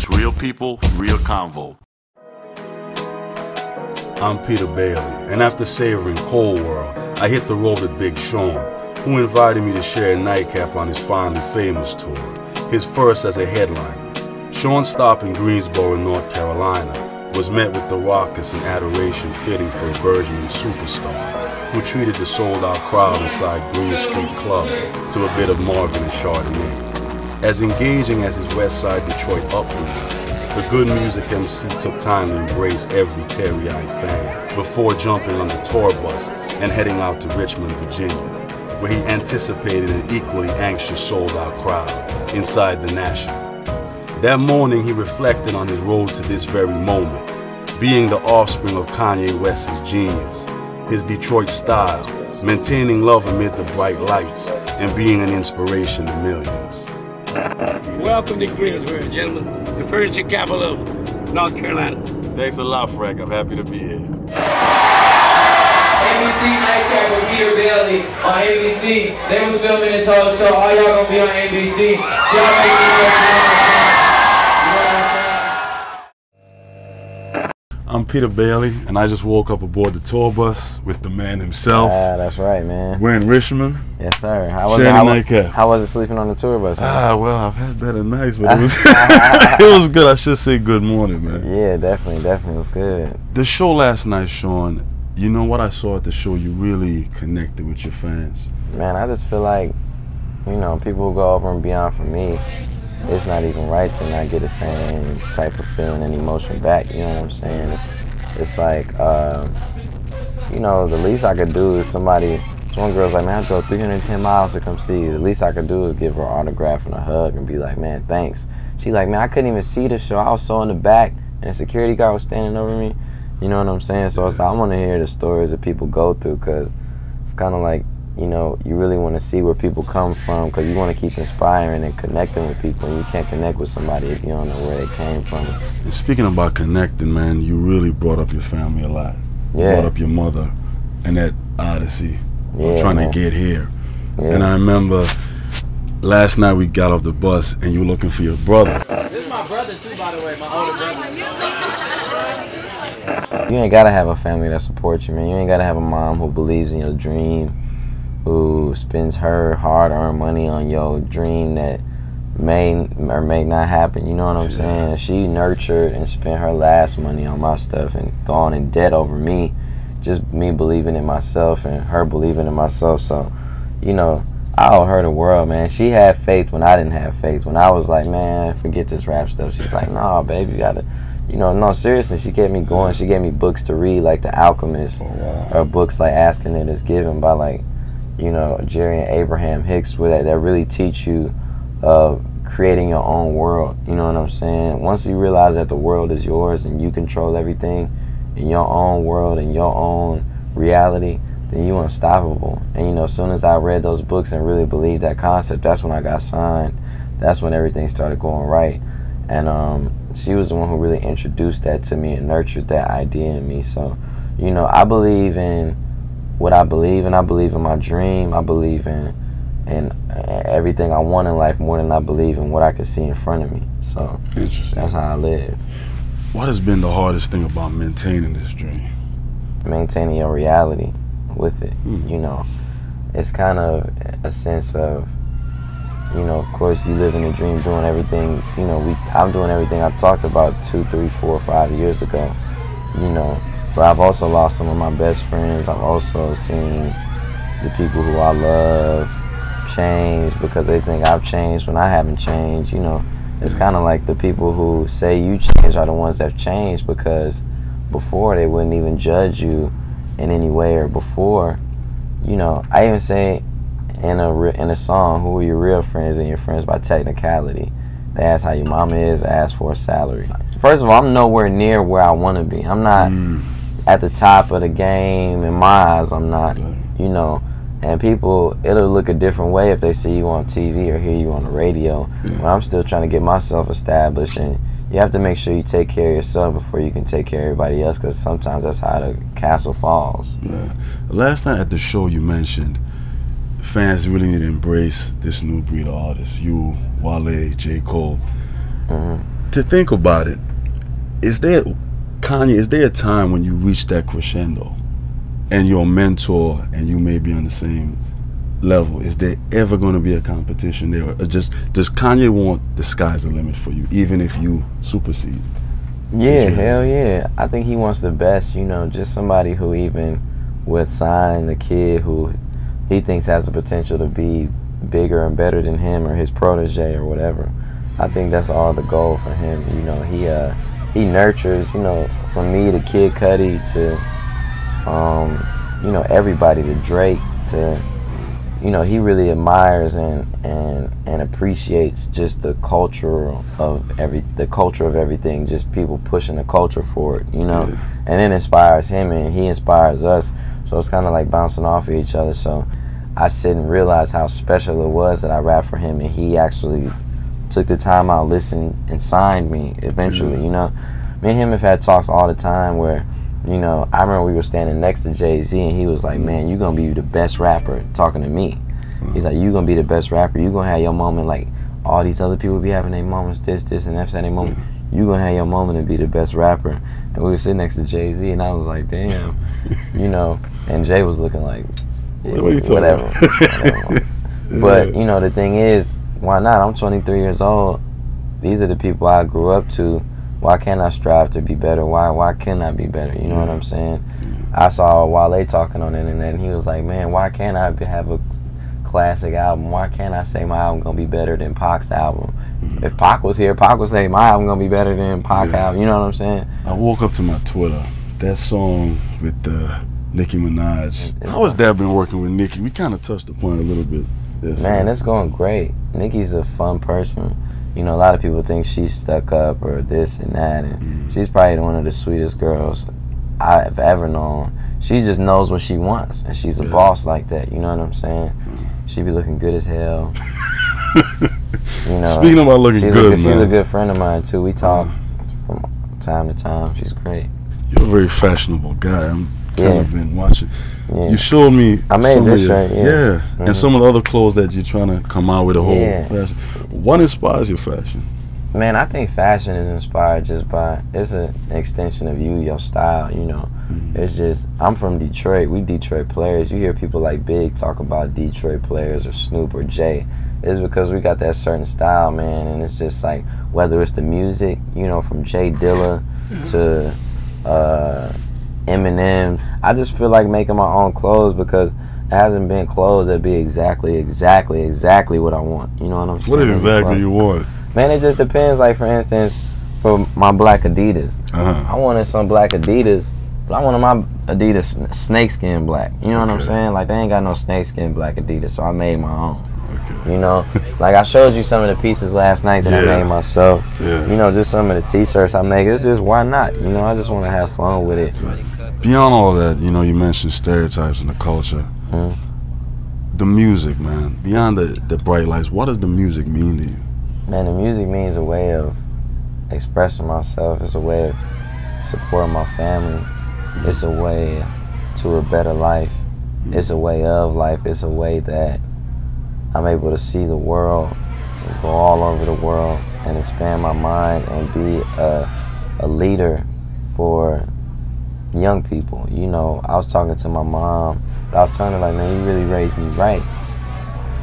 It's real people, real convo. I'm Peter Bailey, and after savoring Cold World, I hit the road with Big Sean, who invited me to share a NiteCap on his Finally Famous tour, his first as a headliner. Sean's stop in Greensboro, North Carolina, was met with the raucous and adoration fitting for a burgeoning superstar, who treated the sold-out crowd inside Green Street Club to a bit of Marvin and Chardonnay. As engaging as his West Side Detroit upbringing, the good music MC took time to embrace every teary-eyed fan before jumping on the tour bus and heading out to Richmond, Virginia, where he anticipated an equally anxious sold-out crowd inside the National. That morning he reflected on his road to this very moment, being the offspring of Kanye West's genius, his Detroit style, maintaining love amid the bright lights, and being an inspiration to millions. Welcome to Greensboro, gentlemen, the furniture capital of North Carolina. Thanks a lot, Frank. I'm happy to be here. NBC NiteCap with Peter Bailey on ABC. They was filming this whole show. All y'all gonna be on NBC. So y'all make me I'm Peter Bailey, and I just woke up aboard the tour bus with the man himself. That's right, man. We're in Richmond. Yes, sir. How was it sleeping on the tour bus? Well, I've had better nights, but it was it was good. I should say good morning, man. Yeah, definitely was good. The show last night, Sean, you know what I saw at the show? You really connected with your fans. Man, I just feel like, you know, people who go over and beyond for me, it's not even right to not get the same type of feeling and emotion back, you know what I'm saying? It's like, you know, the least I could do is some one girl's like, man, I drove 310 miles to come see you. The least I could do is give her an autograph and a hug and be like, man, thanks. She like, man, I couldn't even see the show. I was so in the back, and the security guard was standing over me. You know what I'm saying? So it's like, I want to hear the stories that people go through, because it's kind of like, you know, you really want to see where people come from, because you want to keep inspiring and connecting with people, and you can't connect with somebody if you don't know where they came from. And speaking about connecting, man, you really brought up your family a lot. You Yeah. brought up your mother and that odyssey of trying to get here. Yeah. And I remember last night we got off the bus and you were looking for your brother. This is my brother too, by the way, my older brother. You ain't got to have a family that supports you, man. You ain't got to have a mom who believes in your dream, who spends her hard-earned money on your dream that may or may not happen, you know what I'm saying? She nurtured and spent her last money on my stuff and gone in debt over me, just me believing in myself and her believing in myself. So, you know, I owe her the world, man. She had faith when I didn't have faith. When I was like, man, forget this rap stuff, she's like, nah, baby, you gotta, you know, no, seriously, she kept me going. She gave me books to read, like The Alchemist, or books like Asking It Is Given by, like, you know, Jerry and Abraham Hicks, that really teach you creating your own world. You know what I'm saying? Once you realize that the world is yours and you control everything in your own world and your own reality, then you're unstoppable. And, you know, as soon as I read those books and really believed that concept, that's when I got signed. That's when everything started going right. And she was the one who really introduced that to me and nurtured that idea in me. So, you know, I believe in what I believe in. I believe in my dream. I believe in everything I want in life more than I believe in what I can see in front of me. So that's how I live. What has been the hardest thing about maintaining this dream? Maintaining your reality with it. You know, it's kind of a sense of, you know, of course you live in a dream doing everything, you know, I'm doing everything I talked about 2, 3, 4, 5 years ago, you know. But I've also lost some of my best friends. I've also seen the people who I love change because they think I've changed when I haven't changed. You know, it's kind of like the people who say you changed are the ones that have changed, because before they wouldn't even judge you in any way, or before, you know, I even say in a song, who are your real friends and your friends by technicality. They ask how your mama is, ask for a salary. First of all, I'm nowhere near where I want to be. I'm not at the top of the game in my eyes. I'm not, you know, and people, it'll look a different way if they see you on TV or hear you on the radio. But I'm still trying to get myself established, and you have to make sure you take care of yourself before you can take care of everybody else, because sometimes that's how the castle falls. Last night at the show you mentioned fans really need to embrace this new breed of artists, you, Wale, J. Cole. to think about it, Kanye, is there a time when you reach that crescendo and your mentor and you may be on the same level? Is there ever going to be a competition there? Or just does Kanye want the sky's the limit for you, even if you supersede? Yeah, hell yeah. I think he wants the best, you know, just somebody who even would sign the kid who he thinks has the potential to be bigger and better than him or his protege or whatever. I think that's all the goal for him. You know, he nurtures, you know, from me to Kid Cudi to, you know, everybody, to Drake, to, you know, he really admires and appreciates just the culture of everything, just people pushing the culture forward, you know, and it inspires him and he inspires us. So it's kind of like bouncing off of each other. So I sit and realize how special it was that I rapped for him and he actually took the time out, listened, and signed me eventually, you know. Me and him have had talks all the time where, you know, I remember we were standing next to Jay-Z and he was like, man, you're going to be the best rapper, talking to me. He's like, you're going to be the best rapper. You're going to have your moment like all these other people be having their moments, this, and that's their moment. You're going to have your moment and be the best rapper. And we were sitting next to Jay-Z and I was like, damn, you know. And Jay was looking like, yeah, whatever. But, you know, the thing is, why not? I'm 23 years old. These are the people I grew up to. Why can't I strive to be better? Why can't I be better? You know what I'm saying? I saw Wale talking on the internet and he was like, man, why can't I have a classic album? Why can't I say my album gonna be better than Pac's album? If Pac was here, Pac would say my album gonna be better than Pac's album. You know what I'm saying? I woke up to my Twitter, that song with Nicki Minaj. How has that been working with Nicki? We kind of touched upon it a little bit. Man, it's going great. Nicki's a fun person. You know, a lot of people think she's stuck up or this and that, and she's probably one of the sweetest girls I've ever known. She just knows what she wants, and she's a boss like that. You know what I'm saying? She be looking good as hell. You know, speaking about looking good, she's a good friend of mine too. We talk from time to time. She's great. You're a very fashionable guy. I'm kind of been watching. You showed me. I made this shirt. And some of the other clothes that you're trying to come out with a whole fashion. What inspires your fashion? Man, I think fashion is inspired just by, it's an extension of you, your style, you know. It's just, I'm from Detroit. We Detroit players. You hear people like Big talk about Detroit players or Snoop or Jay. It's because we got that certain style, man. And it's just like, whether it's the music, you know, from Jay Dilla to Eminem. I just feel like making my own clothes because it hasn't been clothes that be exactly what I want. You know what I'm saying? What exactly you want? Man, it just depends. Like, for instance, for my black Adidas, I wanted some black Adidas, but I wanted my Adidas snakeskin black. You know what I'm saying? Like, they ain't got no snakeskin black Adidas, so I made my own. You know, like I showed you some of the pieces last night that I made myself. You know, just some of the t-shirts I make. It's just, why not? You know, I just want to have fun with it. Beyond all that, you know, you mentioned stereotypes in the culture. The music, man. Beyond the bright lights, what does the music mean to you? Man, the music means a way of expressing myself. It's a way of supporting my family. It's a way to a better life. It's a way of life. It's a way that I'm able to see the world, go all over the world, and expand my mind and be a leader for young people. You know, I was talking to my mom, but I was telling her, like, man, you really raised me right.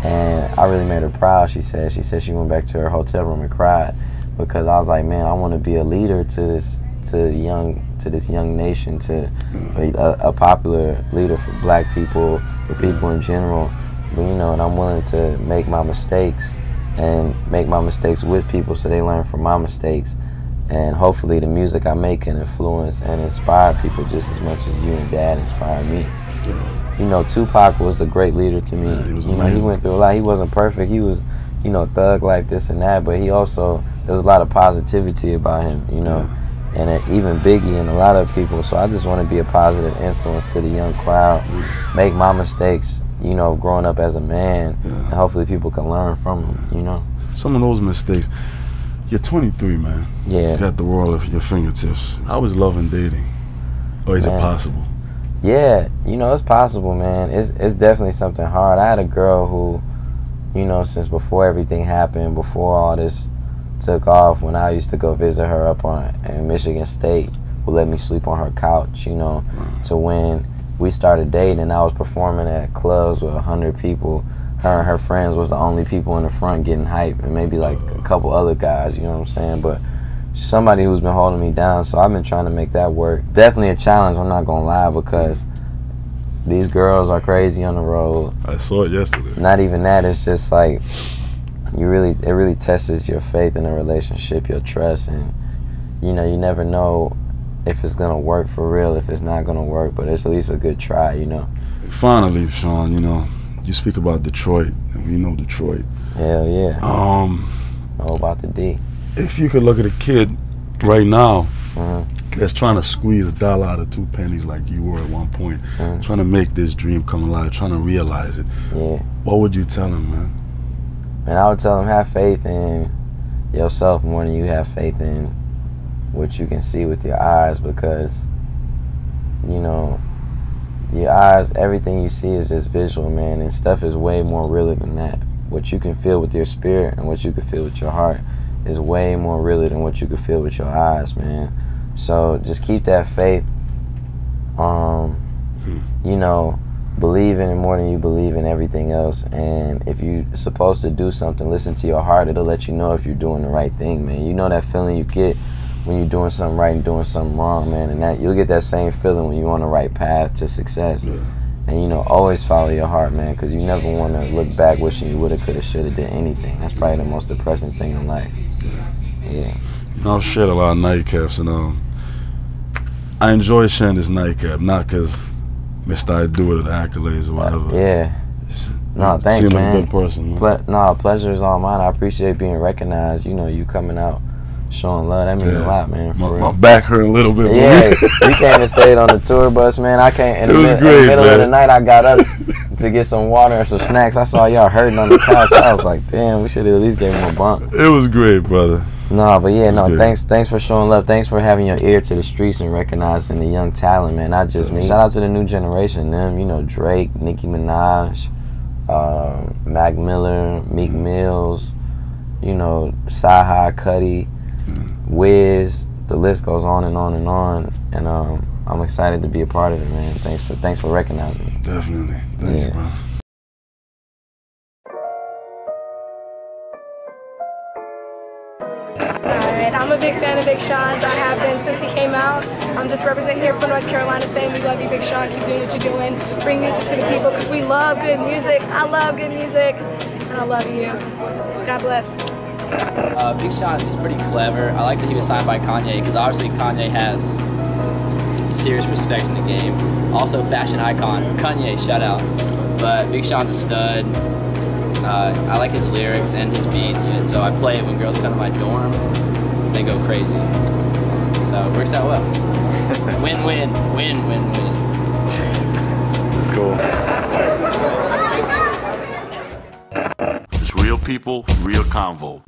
And I really made her proud. She said she went back to her hotel room and cried because I was like, man, I want to be a leader to this young nation, to a popular leader for black people, for people in general. But, you know, and I'm willing to make my mistakes and make my mistakes with people so they learn from my mistakes. And hopefully the music I make can influence and inspire people just as much as you and Dad inspired me. You know, Tupac was a great leader to me. You know, he went through a lot. He wasn't perfect. He was, you know, thug life, this and that. But he also, there was a lot of positivity about him, you know. And even Biggie and a lot of people. So I just want to be a positive influence to the young crowd. Make my mistakes, you know, growing up as a man. And hopefully people can learn from them, you know. Some of those mistakes. You're 23, man. You got the world at your fingertips. I was loving dating. Or is it possible? Yeah, you know, it's possible, man. It's definitely something hard. I had a girl who, you know, since before everything happened, before all this took off when I used to go visit her up in Michigan State, would let me sleep on her couch, you know, to when we started dating and I was performing at clubs with 100 people. Her and her friends was the only people in the front getting hype, and maybe like a couple other guys, you know what I'm saying? But somebody who's been holding me down, so I've been trying to make that work. Definitely a challenge, I'm not gonna lie, because these girls are crazy on the road. I saw it yesterday. Not even that, it's just like, it really tests your faith in a relationship, your trust, and you know, you never know if it's gonna work for real, if it's not gonna work, but it's at least a good try, you know. Finally, Sean, you know, you speak about Detroit, and we know Detroit. Hell yeah. Know about the D. If you could look at a kid right now that's trying to squeeze $1 out of 2 pennies like you were at one point, trying to make this dream come alive, trying to realize it, what would you tell him, man? And I would tell him, have faith in yourself more than you have faith in what you can see with your eyes, because, you know, your eyes, everything you see is just visual, man, and stuff is way more realer than that. What you can feel with your spirit and what you can feel with your heart is way more realer than what you can feel with your eyes, man. So just keep that faith. You know, believe in it more than you believe in everything else. And if you're supposed to do something, listen to your heart. It'll let you know if you're doing the right thing, man. You know that feeling you get when you're doing something right and doing something wrong, man. And that you'll get that same feeling when you're on the right path to success. And, you know, always follow your heart, man, because you never want to look back wishing you woulda, coulda, shoulda did anything. That's probably the most depressing thing in life. Yeah. You know, I've shared a lot of nightcaps, and I enjoy sharing this nightcap, not because Mr. I do it or the accolades or whatever. Yeah. No, thanks, seem man. like a good person, man. Pleasure is all mine. I appreciate being recognized. You know, you coming out, showing love, that means a lot, man. My back hurt a little bit. Yeah, you came and stayed on the tour bus, man. I came in the middle of the night. I got up to get some water and some snacks. I saw y'all hurting on the couch. I was like, damn, we should have at least gave him a bump. It was great, brother. No, but yeah, no, thanks for showing love. Thanks for having your ear to the streets and recognizing the young talent, man. Not just me. Shout out to the new generation, them. You know, Drake, Nicki Minaj, Mac Miller, Meek Mills, you know, Sci-Hi, Cudi, Wiz. The list goes on and on and on. And I'm excited to be a part of it, man. Thanks for recognizing me. Definitely. Thank you, bro. Alright, I'm a big fan of Big Sean's. I have been since he came out. I'm just representing here from North Carolina saying we love you, Big Sean. Keep doing what you're doing. Bring music to the people because we love good music. I love good music. And I love you. God bless. Big Sean is pretty clever. I like that he was signed by Kanye because obviously Kanye has serious respect in the game. Also fashion icon. Kanye, shout out. But Big Sean's a stud. I like his lyrics and his beats, and so I play it when girls come to my dorm. They go crazy. So it works out well. Win-win, win-win-win. Cool. It's real people, real convo.